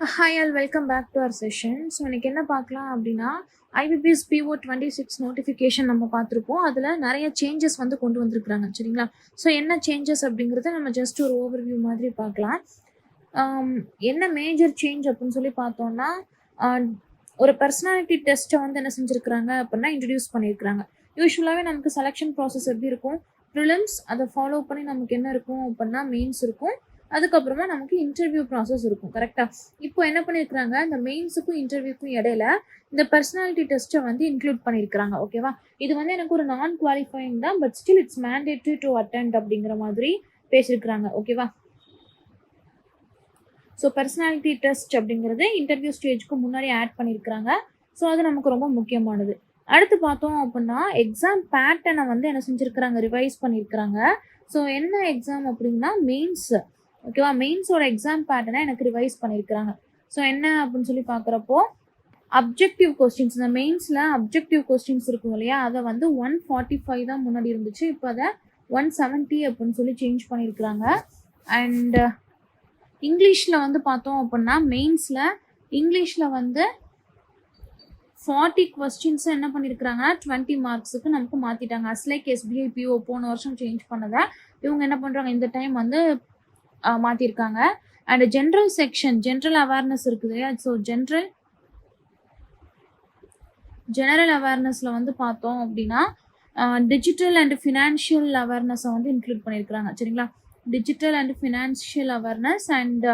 Hi all welcome back to our session. So இன்னைக்கு என்ன பார்க்கலாம் அப்படின்னா ஐபிபிஎஸ் பிஓ 26 நோட்டிஃபிகேஷன் நம்ம பார்த்துருப்போம். அதில் நிறைய சேஞ்சஸ் வந்து கொண்டு வந்திருக்கிறாங்க சரிங்களா. ஸோ என்ன சேஞ்சஸ் அப்படிங்கிறத நம்ம ஜஸ்ட் ஒரு ஓவர்வியூ மாதிரி பார்க்கலாம். என்ன மேஜர் சேஞ்ச் அப்படின்னு சொல்லி பார்த்தோம்னா ஒரு பர்சனாலிட்டி டெஸ்ட்டை வந்து என்ன செஞ்சுருக்கிறாங்க அப்படின்னா இன்ட்ரடியூஸ் பண்ணியிருக்கிறாங்க. யூஸ்வலாகவே நமக்கு செலெக்ஷன் ப்ராசஸ் எப்படி இருக்கும், ப்ரிலிம்ஸ் அதை ஃபாலோ பண்ணி நமக்கு என்ன இருக்கும் அப்படின்னா மெயின்ஸ் இருக்கும், அதுக்கப்புறமா நமக்கு இன்டர்வியூ ப்ராசஸ் இருக்கும் கரெக்டாக. இப்போ என்ன பண்ணியிருக்கிறாங்க, இந்த மெயின்ஸுக்கும் இன்டர்வியூக்கும் இடையில இந்த பர்சனாலிட்டி டெஸ்ட்டை வந்து இன்க்ளூட் பண்ணியிருக்கிறாங்க. ஓகேவா, இது வந்து எனக்கு ஒரு நான் குவாலிஃபைங் தான், but still it's mandatory to attend அப்படிங்கிற மாதிரி பேசியிருக்கிறாங்க. ஓகேவா, ஸோ பர்சனாலிட்டி டெஸ்ட் அப்படிங்கிறது இன்டர்வியூ ஸ்டேஜ்க்கு முன்னாடி ஆட் பண்ணியிருக்கிறாங்க. ஸோ அது நமக்கு ரொம்ப முக்கியமானது. அடுத்து பார்த்தோம் அப்படின்னா எக்ஸாம் பேட்டர்னை வந்து என்ன செஞ்சுருக்கிறாங்க, ரிவைஸ் பண்ணியிருக்கிறாங்க. ஸோ என்ன எக்ஸாம் அப்படின்னா மெயின்ஸ். ஓகேவா, மெயின்ஸோட எக்ஸாம் பேட்டர்னை எனக்கு ரிவைஸ் பண்ணியிருக்கிறாங்க. ஸோ என்ன அப்படின்னு சொல்லி பார்க்குறப்போ அப்ஜெக்டிவ் கொஸ்டின்ஸ், இந்த மெயின்ஸில் அப்ஜெக்டிவ் கொஸ்டின்ஸ் இருக்கும் இல்லையா, அதை வந்து 145 தான் முன்னாடி இருந்துச்சு, இப்போ அதை 170 அப்படின்னு சொல்லி சேஞ்ச் பண்ணியிருக்கிறாங்க. அண்ட் இங்கிலீஷில் வந்து பார்த்தோம் அப்படின்னா மெயின்ஸில் இங்கிலீஷில் வந்து 40 கொஸ்டின்ஸை என்ன பண்ணியிருக்கிறாங்கன்னா 20 மார்க்ஸுக்கு நமக்கு மாற்றிட்டாங்க. அஸ்லைக் எஸ்பிஐ பிஓ போன வருஷம் சேஞ்ச் பண்ணதை இவங்க என்ன பண்ணுறாங்க, இந்த டைம் வந்து மாற்றிருக்காங்க. And general section, general awareness இருக்குது இல்லையா, ஸோ ஜெனரல் அவேர்னஸில் வந்து பார்த்தோம் அப்படின்னா டிஜிட்டல் அண்ட் ஃபினான்ஷியல் அவேர்னஸை வந்து இன்க்ளூட் பண்ணியிருக்கிறாங்க சரிங்களா. Digital and financial awareness and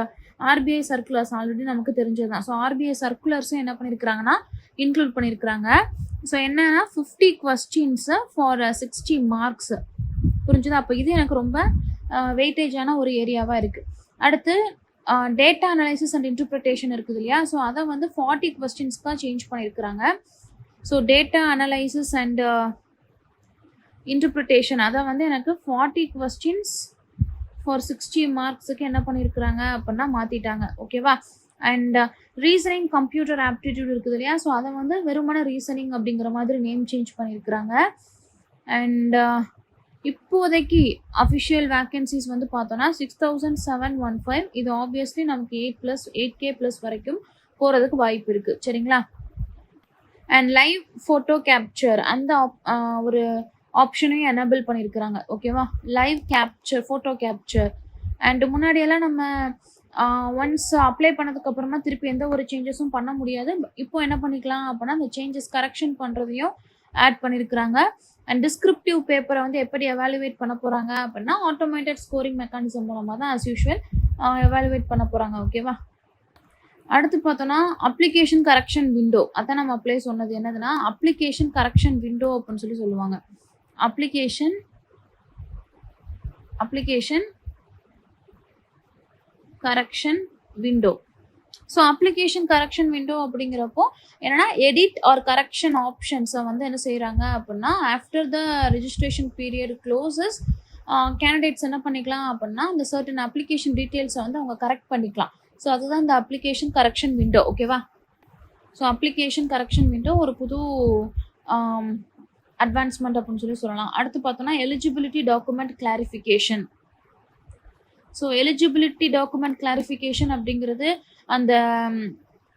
RBI circulars already நமக்கு தெரிஞ்சது தான். ஸோ ஆர்பிஐ சர்க்குலர்ஸும் என்ன பண்ணியிருக்கிறாங்கன்னா இன்க்ளூட் பண்ணியிருக்கிறாங்க. ஸோ என்னன்னா 50 கொஸ்டின்ஸு ஃபார் 60 மார்க்ஸ். புரிஞ்சுதா, அப்போ இது எனக்கு ரொம்ப வெயிட்டேஜான ஒரு ஏரியாவாக இருக்குது. அடுத்து டேட்டா அனலைசிஸ் அண்ட் இன்டர்பிரிட்டேஷன் இருக்குது இல்லையா, ஸோ அதை வந்து 40 கொஸ்டின்ஸ்க்காக சேஞ்ச் பண்ணியிருக்கிறாங்க. So data analysis and interpretation அதை வந்து எனக்கு 40 கொஸ்டின்ஸ் ஃபார் 60 மார்க்ஸுக்கு என்ன பண்ணியிருக்கிறாங்க அப்படின்னா மாற்றிட்டாங்க. ஓகேவா, அண்ட் ரீசனிங் கம்ப்யூட்டர் ஆப்டிடியூட் இருக்குது இல்லையா, ஸோ அதை வந்து வெறுமன ரீசனிங் அப்படிங்கிற மாதிரி நேம் சேஞ்ச் பண்ணியிருக்கிறாங்க. அண்ட் இப்போதைக்கு அஃபிஷியல் வேக்கன்சிஸ் வந்து பார்த்தோன்னா 6715. இது ஆப்வியஸ்லி நமக்கு 8K+ வரைக்கும் போகிறதுக்கு வாய்ப்பு இருக்குது சரிங்களா. அண்ட் லைவ் ஃபோட்டோ கேப்சர் அந்த ஒரு ஆப்ஷனையும் எனேபிள் பண்ணியிருக்கிறாங்க. ஓகேவா, live capture, photo capture. And முன்னாடியெல்லாம் நம்ம ஒன்ஸ் அப்ளை பண்ணதுக்கப்புறமா திருப்பி எந்த ஒரு சேஞ்சஸும் பண்ண முடியாது. இப்போ என்ன பண்ணிக்கலாம் அப்படின்னா அந்த சேஞ்சஸ் கரெக்ஷன் பண்ணுறதையும் ஆட் பண்ணியிருக்கிறாங்க. அண்ட் டிஸ்கிரிப்டிவ் பேப்பரை வந்து எப்படி எவாலுவேட் பண்ண போகிறாங்க அப்படின்னா ஆட்டோமேட்டட் ஸ்கோரிங் மெக்கானிசம் மூலமாக தான் ஆஸ் யூஷுவல் எவாலுவேட் பண்ண போகிறாங்க. ஓகேவா, அடுத்து பார்த்தோன்னா அப்ளிகேஷன் கரெக்ஷன் விண்டோ. அதான் நம்ம அப்ளை சொன்னது என்னதுன்னா அப்ளிகேஷன் கரெக்ஷன் விண்டோ அப்படின்னு சொல்லி சொல்லுவாங்க. Application correction window. So application correction window அப்படிங்கிறப்போ என்னன்னா எடிட் ஆர் கரெக்ஷன் ஆப்ஷன்ஸை வந்து என்ன செய்கிறாங்க அப்படின்னா after the registration period closes candidates என்ன பண்ணிக்கலாம் அப்படின்னா அந்த சர்டன் அப்ளிகேஷன் டீட்டெயில்ஸை வந்து அவங்க கரெக்ட் பண்ணிக்கலாம். ஸோ அதுதான் இந்த அப்ளிகேஷன் கரெக்ஷன் விண்டோ. ஓகேவா, ஸோ அப்ளிகேஷன் கரெக்ஷன் விண்டோ ஒரு புது அட்வான்ஸ்மெண்ட் அப்படின்னு சொல்லி சொல்லலாம். அடுத்து பார்த்தோன்னா eligibility document clarification. So eligibility document clarification அப்படிங்கிறது அந்த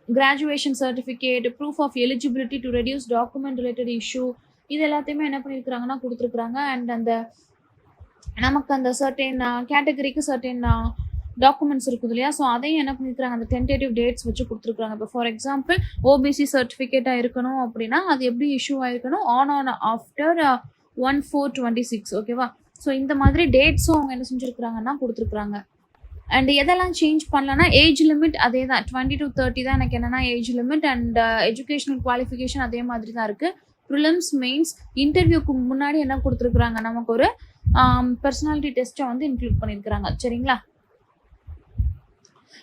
graduation certificate, proof of eligibility to reduce document related issue, இது எல்லாத்தையுமே என்ன பண்ணியிருக்கிறாங்கன்னா கொடுத்துருக்குறாங்க. அண்ட் அந்த நமக்கு அந்த சர்டென் கேட்டகரிக்கு சர்டென் டாக்குமெண்ட்ஸ் இருக்குது இல்லையா, ஸோ அதையும் என்ன பண்ணியிருக்கிறாங்க அந்த டென்டேட்டிவ் டேட்ஸ் வச்சு கொடுத்துருக்குறாங்க. இப்போ ஃபார் எக்ஸாம்பிள் ஓபிசி சர்டிஃபிகேட்டாக இருக்கணும் அப்படின்னா அது எப்படி இஷ்யூ ஆயிருக்கணும், ஆன் ஆஃப்டர் 1/4/26. ஓகேவா, ஸோ இந்த மாதிரி டேட்ஸும் அவங்க என்ன செஞ்சுருக்குறாங்கன்னா கொடுத்துருக்குறாங்க. அண்ட் எதெல்லாம் சேஞ்ச் பண்ணலன்னா ஏஜ் லிமிட் அதே தான், 20 to 30 தான் எனக்கு என்னென்னா age limit. And educational qualification அதே மாதிரி தான் இருக்குது. ப்ரிலிம்ஸ், மெயின்ஸ், இன்டர்வியூக்கு முன்னாடி என்ன கொடுத்துருக்குறாங்க, நமக்கு ஒரு பர்சனாலிட்டி டெஸ்ட்டை வந்து இன்க்ளூட் பண்ணியிருக்கிறாங்க சரிங்களா.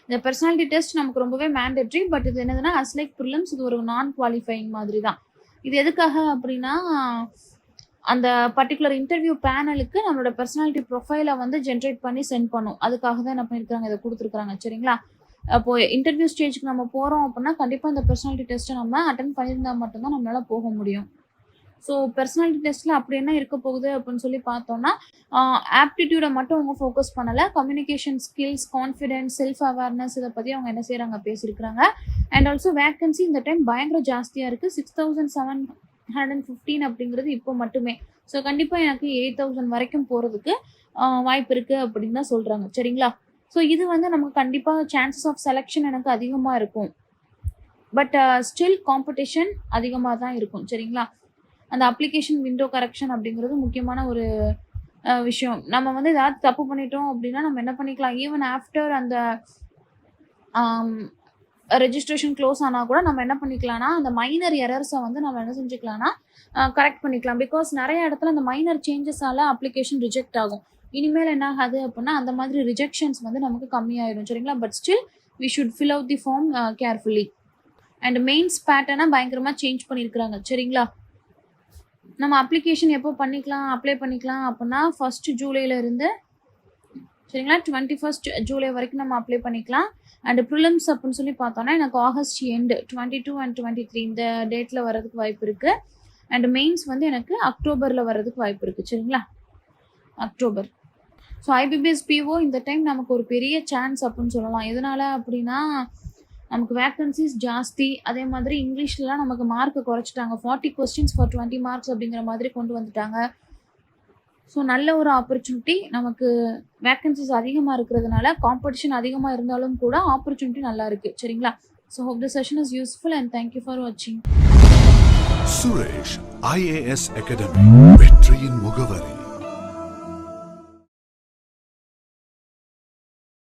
இந்த பர்சனாலிட்டி டெஸ்ட் நமக்கு ரொம்பவே மேண்டேட்ரி, பட் இது என்னதுன்னா அஸ்லைக் ப்ரிலிம்ஸ் இது ஒரு நான் குவாலிஃபைங் மாதிரி தான். இது எதுக்காக அப்படின்னா அந்த பர்டிகுலர் இன்டர்வியூ பேனலுக்கு நம்மளோட பர்சனாலிட்டி ப்ரொஃபைலை வந்து ஜென்ரேட் பண்ணி சென்ட் பண்ணும். அதுக்காக தான் என்ன பண்ணியிருக்காங்க, இதை கொடுத்துருக்குறாங்க சரிங்களா. அப்போது இன்டர்வியூ ஸ்டேஜுக்கு நம்ம போகிறோம் அப்படின்னா கண்டிப்பாக இந்த பர்சனாலிட்டி டெஸ்ட்டை நம்ம அட்டன் பண்ணியிருந்தால் மட்டும்தான் நம்மளால் போக முடியும். ஸோ பெர்சனாலிட்டி டெஸ்ட்டில் அப்படி என்ன இருக்க போகுது அப்படின்னு சொல்லி பார்த்தோம்னா, ஆப்டிடியூடை மட்டும் அவங்க ஃபோக்கஸ் பண்ணலை. Communication skills, confidence, self awareness இதை பற்றி அவங்க என்ன செய்கிறாங்க, பேசியிருக்கிறாங்க. அண்ட் ஆல்சோ வேக்கன்சி இந்த டைம் பயங்கர ஜாஸ்தியாக இருக்குது. 6715 அப்படிங்கிறது இப்போ மட்டுமே. ஸோ கண்டிப்பாக எனக்கு 8000 வரைக்கும் போகிறதுக்கு வாய்ப்பு இருக்குது அப்படின்னு தான் சொல்கிறாங்க. சரிங்களா? ஸோ இது வந்து நமக்கு கண்டிப்பாக சான்சஸ் ஆஃப் செலெக்ஷன் எனக்கு அதிகமாக இருக்கும். பட் ஸ்டில் காம்படிஷன் அதிகமாக தான் இருக்கும். சரிங்களா? அந்த அப்ளிகேஷன் விண்டோ கரெக்ஷன் அப்படிங்கிறது முக்கியமான ஒரு விஷயம். நம்ம வந்து ஏதாவது தப்பு பண்ணிட்டோம் அப்படின்னா நம்ம என்ன பண்ணிக்கலாம், ஈவன் ஆஃப்டர் அந்த ரெஜிஸ்ட்ரேஷன் க்ளோஸ் ஆனால் கூட நம்ம என்ன பண்ணிக்கலாம்னா, அந்த மைனர் எரர்ஸை வந்து நம்ம என்ன செஞ்சுக்கலாம்னா கரெக்ட் பண்ணிக்கலாம். பிகாஸ் நிறைய இடத்துல அந்த மைனர் சேஞ்சஸால் அப்ளிகேஷன் ரிஜெக்ட் ஆகும். இனிமேல் என்ன ஆகாது அப்படின்னா அந்த மாதிரி ரிஜெக்ஷன்ஸ் வந்து நமக்கு கம்மியாயிடும். சரிங்களா? But still we should fill out the form carefully. And mains பேட்டர்னை பயங்கரமாக சேஞ்ச் பண்ணியிருக்கிறாங்க. சரிங்களா? நம்ம அப்ளிகேஷன் எப்போ அப்ளை பண்ணிக்கலாம் அப்படின்னா 1 ஜூலைலேருந்து சரிங்களா 21 ஜூலை வரைக்கும் நம்ம அப்ளை பண்ணிக்கலாம். அண்ட் ப்ரிலிம்ஸ் அப்படின்னு சொல்லி பார்த்தோன்னா எனக்கு ஆகஸ்ட் எண்டு 22 and 23 இந்த டேட்டில் வர்றதுக்கு வாய்ப்பு இருக்குது. அண்ட் மெயின்ஸ் வந்து எனக்கு அக்டோபரில் வர்றதுக்கு வாய்ப்பு இருக்குது. சரிங்களா? அக்டோபர். ஸோ IBPS PO இந்த டைம் நமக்கு ஒரு பெரிய சான்ஸ் அப்படின்னு சொல்லலாம். எதனால அப்படின்னா நமக்கு வேக்கன்சிஸ் ஜாஸ்தி. அதே மாதிரி இங்கிலீஷ்லாம் நமக்கு மார்க்கை குறைச்சிட்டாங்க. 40 questions for 20 marks அப்படிங்கிற மாதிரி கொண்டு வந்துட்டாங்க. ஸோ நல்ல ஒரு ஆப்பர்ச்சுனிட்டி. நமக்கு வேக்கன்சிஸ் அதிகமாக இருக்கிறதுனால காம்படிஷன் அதிகமாக இருந்தாலும் கூட ஆப்பர்ச்சுனிட்டி நல்லா இருக்குது. சரிங்களா? So hope the session is useful and thank you for வாட்சிங். சுரேஷ் IAS அகாடமி, வெற்றியின் முகவரி.